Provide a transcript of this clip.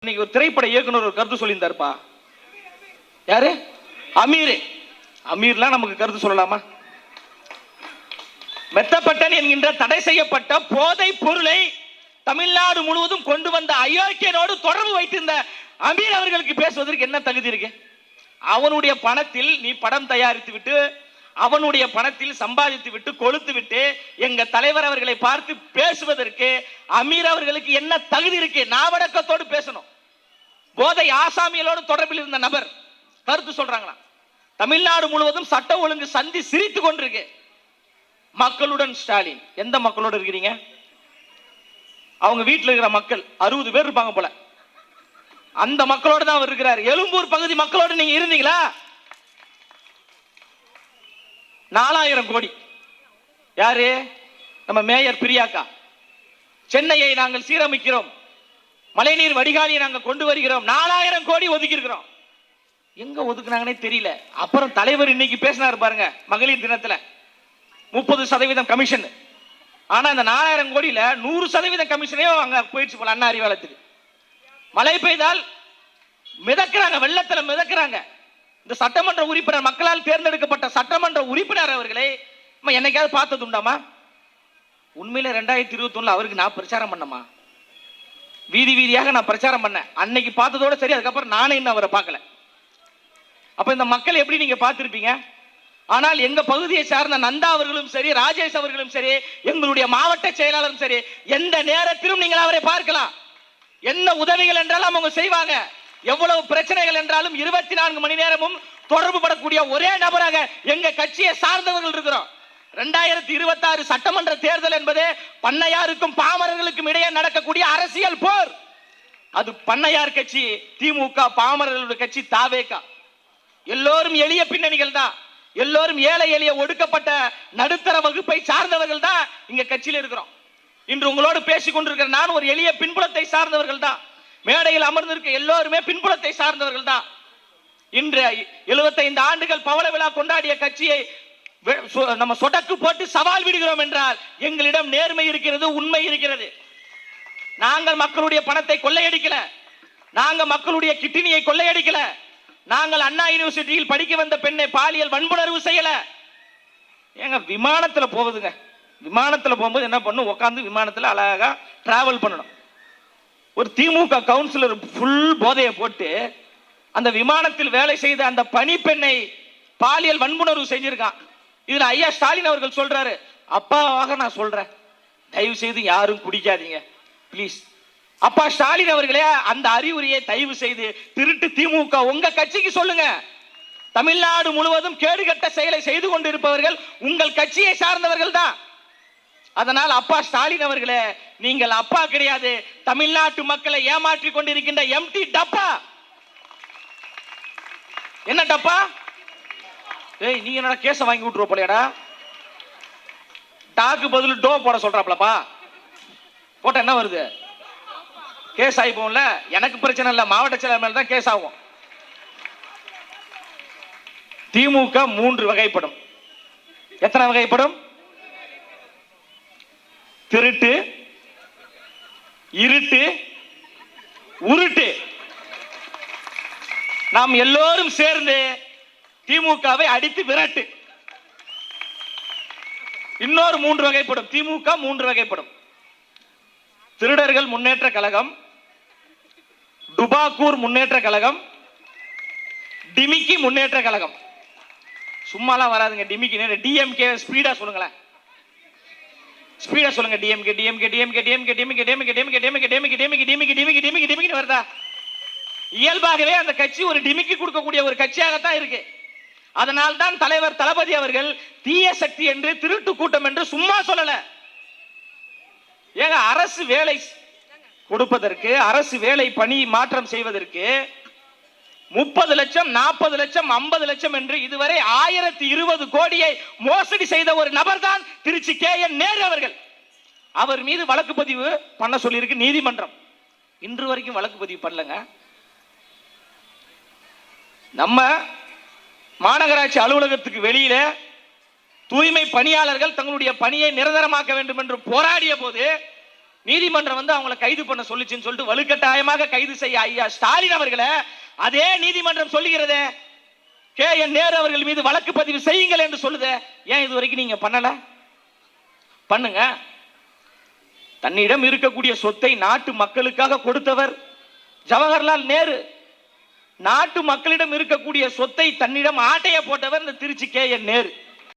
இன்னைக்கு ஒரு திரைப்பட இயக்குனர் ஒரு கருத்து சொல்லியிருந்தாருப்பா. யாரு? அமீர். அமீர்லாம் நமக்கு கருத்து சொல்லலாமா? மெத்தப்பட்டன் என்கின்ற தடை செய்யப்பட்ட போதை பொருளை தமிழ்நாடு முழுவதும் கொண்டு வந்த அயோக்கியனோடு தொடர்பு வைத்திருந்த அமீர் அவர்களுக்கு பேசுவதற்கு என்ன தகுதி இருக்கு? அவனுடைய பணத்தில் நீ படம் தயாரித்து விட்டு, அவனுடைய பணத்தில் சம்பாதித்து விட்டு, கொளுத்து விட்டு எங்க தலைவர் அவர்களை பார்த்து பேசுவதற்கு அமீர் அவர்களுக்கு என்ன தகுதி இருக்கு? நாவடக்கத்தோடு பேசணும். போதை ஆசாமிகளோடு தொடர்பில் இருந்த நபர் கருத்து சொல்றாங்களா? தமிழ்நாடு முழுவதும் சட்ட ஒழுங்கு சந்தி சிரித்து கொண்டிருக்கு. மக்களுடன் ஸ்டாலின். எந்த மக்களோடு இருக்கிறீங்க? அவங்க வீட்டில் இருக்கிற மக்கள் 60 பேர் இருப்பாங்க போல, அந்த மக்களோடு தான் அவர் இருக்கிறார். எழும்பூர் பகுதி மக்களோடு நீங்க இருந்தீங்களா? 4000 கோடி. யாரு? நம்ம மேயர் பிரியாக்கா. சென்னையை நாங்கள் சீரமைக்கிறோம், மழைநீர் வடிகாலியை நாங்கள் கொண்டு வருகிறோம், 4000 கோடி ஒதுக்கி இருக்கிறோம். எங்க ஒதுக்குனாங்கன்னே தெரியல. அப்புறம் தலைவர் இன்னைக்கு பேசினாரு பாருங்க, மகளிர் தினத்துல 30% கமிஷன். ஆனா இந்த 4000 கோடியில 100% கமிஷனே அங்க போயிடுச்சு போல அண்ணா அறிவாலயத்துக்கு. மழை பெய்தால் மிதக்கிறாங்க, வெள்ளத்துல மிதக்கிறாங்க. இந்த சட்டமன்ற உறுப்பினர், மக்களால் தேர்ந்தெடுக்கப்பட்ட சட்டமன்ற உறுப்பினர் அவர்களை என்னைக்காவது பார்த்தது உண்டாமா? உண்மையில 2021 அவருக்கு நான் பிரச்சாரம் பண்ணமா? வீதி வீதியாக நான் பிரச்சாரம் பண்ணேன். அன்னைக்கு பார்த்ததோட சரி, அதுக்கப்புறம் நானே இன்னும் அவரை பார்க்கல. அப்ப இந்த மக்கள் எப்படி நீங்க பார்த்திருப்பீங்க? ஆனால் எங்க பகுதியை சார்ந்த நந்தா அவர்களும் சரி, ராஜேஷ் அவர்களும் சரி, எங்களுடைய மாவட்ட செயலாளரும் சரி, எந்த நேரத்திலும் நீங்கள் அவரை பார்க்கலாம். என்ன உதவிகள் என்றாலும் அவங்க செய்வாங்க. எவ்வளவு பிரச்சனைகள் என்றாலும் 24 மணி நேரமும் தொடர்பு படக்கூடிய ஒரே நபராக எங்க கட்சியை சார்ந்தவர்கள் இருக்கிறோம். 2026 சட்டமன்ற தேர்தல் என்பது பண்ணையாருக்கும் பாமரர்களுக்கும் இடையே நடக்கக்கூடிய அரசியல் போர். அது பண்ணையார் கட்சி திமுக, பாமரர்களுடைய கட்சி தாவேகா. எல்லோரும் எளிய பின்னணிகள் தான். எல்லோரும் ஏழை எளிய ஒடுக்கப்பட்ட நடுத்தர வகுப்பை சார்ந்தவர்கள் தான் இங்க கட்சியில் இருக்கிறோம். இன்று உங்களோடு பேசிக் கொண்டிருக்கிற நான் ஒரு எளிய பின்புலத்தை சார்ந்தவர்கள் தான். மேடையில் அமர்ந்திருக்க எல்லோருமே பின்புலத்தை சார்ந்தவர்கள் தான். இன்று 75 ஆண்டுகள் பவள விழா கொண்டாடிய கட்சியை நம்ம சொடக்கு போட்டு சவால் விடுகிறோம் என்றால் எங்களிடம் நேர்மை இருக்கிறது, உண்மை இருக்கிறது. நாங்கள் மக்களுடைய பணத்தை கொள்ளையடிக்கல, நாங்க மக்களுடைய கிட்னியை கொள்ளையடிக்கல, நாங்கள் அண்ணா யூனிவர்சிட்டியில் படிக்க வந்த பெண்ணை பாலியல் வன்புணர்வு செய்யல. ஏங்க விமானத்துல போகுதுங்க, விமானத்துல போகும்போது என்ன பண்ணும்? உட்காந்து விமானத்துல அழகா டிராவல் பண்ணணும். ஒரு திமுக கவுன்சிலர் ஃபுல் போதையை போட்டு அந்த விமானத்தில் வேலை செய்த அந்த பணி பெண்ணை பாலியல் வன்புணர்வு செஞ்சிருக்கான். இதுல ஐயா ஸ்டாலின் அவர்கள் சொல்றாரு, அப்பாவாக நான் சொல்றேன், தயவு செய்து யாரும் குடிக்காதீங்க பிளீஸ். அப்பா ஸ்டாலின் அவர்களே, அந்த அறிவுரையை தயவு செய்து திருட்டு திமுக உங்க கட்சிக்கு சொல்லுங்க. தமிழ்நாடு முழுவதும் கேடுகட்ட செயலை செய்து கொண்டிருப்பவர்கள் உங்கள் கட்சியை சார்ந்தவர்கள் தான். அதனால் அப்பா ஸ்டாலின் அவர்களே, நீங்கள் அப்பா கிடையாது, தமிழ்நாட்டு மக்களை ஏமாற்றி கொண்டிருக்கின்ற எம்டி டப்பா. என்ன டப்பா? ஏய், நீங்க என்ன கேஸ வாங்கி விட்டுருவ போலையடா? டாக்கு பதில் டோ போட சொல்றாப்லப்பா. போட்ட என்ன வருது? கேஸ் ஆகி போகும்ல. எனக்கு பிரச்சனை இல்ல, மாவட்ட செயலர் மேல தான் கேஸ் ஆகும். திமுக 3 வகைப்படும். எத்தனை வகைப்படும்? திருட்டு, இருட்டு, உருட்டு. நாம் எல்லோரும் சேர்ந்து திமுகவை அடித்து விரட்டு. இன்னொரு 3 வகைப்படும். திமுக 3 வகைப்படும். திருடர்கள் முன்னேற்ற கழகம், டுபாக்கூர் முன்னேற்ற கழகம், டிமிக்கி முன்னேற்ற கழகம். சும்மாலாம் வராதுங்க டிமிக்கி. டிஎம்கே ஸ்பீடா சொல்லுங்களேன், ஸ்பீடா சொல்லுங்க. DMK DMK DMK DMK DMK DMK DMK DMK DMK DMK DMK DMK DMK DMK வருதா? இயல்பாகவே அந்த கட்சி ஒரு டிமிக்கி கொடுக்கக்கூடிய ஒரு கட்சியாகத்தான் இருக்கு. அதனால் தான் தலைவர் தளபதி அவர்கள் தீய சக்தி என்று, திருட்டு கூட்டம் என்று சும்மா சொல்லல. ஏங்க, அரசு வேலை கொடுப்பதற்கு, அரசு வேலை பணி மாற்றம் செய்வதற்கு 30 லட்சம், 40 லட்சம், 50 லட்சம் என்று இதுவரை 1020 கோடியை மோசடி செய்த ஒரு நபர் தான் திருச்சி KN நேரு அவர்கள். அவர் மீது வழக்கு பதிவு பண்ண சொல்லியிருக்கு நீதிமன்றம். இன்று வரைக்கும் வழக்கு பதிவு பண்ணலங்க. நம்ம மாநகராட்சி அலுவலகத்துக்கு வெளியில தூய்மை பணியாளர்கள் தங்களுடைய பணியை நிரந்தரமாக்க வேண்டும் என்று போராடிய போது நீதிமன்றம் வந்து அவங்களை கைது பண்ண சொல்லுச்சுன்னு சொல்லிட்டு வலுக்கட்டாயமாக கைது செய்ய ஐயா ஸ்டாலின் அவர்களை அதே நீதிமன்றம் சொல்லுகிறதே KN நேரு அவர்கள் மீது வழக்கு பதிவு செய்யுங்கள் என்று சொல்லுதே. ஏன் இது வரைக்கும் நீங்க பண்ணல? பண்ணுங்க. தன்னிடம் இருக்கக்கூடிய சொத்தை நாட்டு மக்களுக்காக கொடுத்தவர் ஜவஹர்லால் நேரு. நாட்டு மக்களிடம் இருக்கக்கூடிய சொத்தை தன்னிடம் ஆட்டைய போட்டவர் இந்த திருச்சி KN நேரு.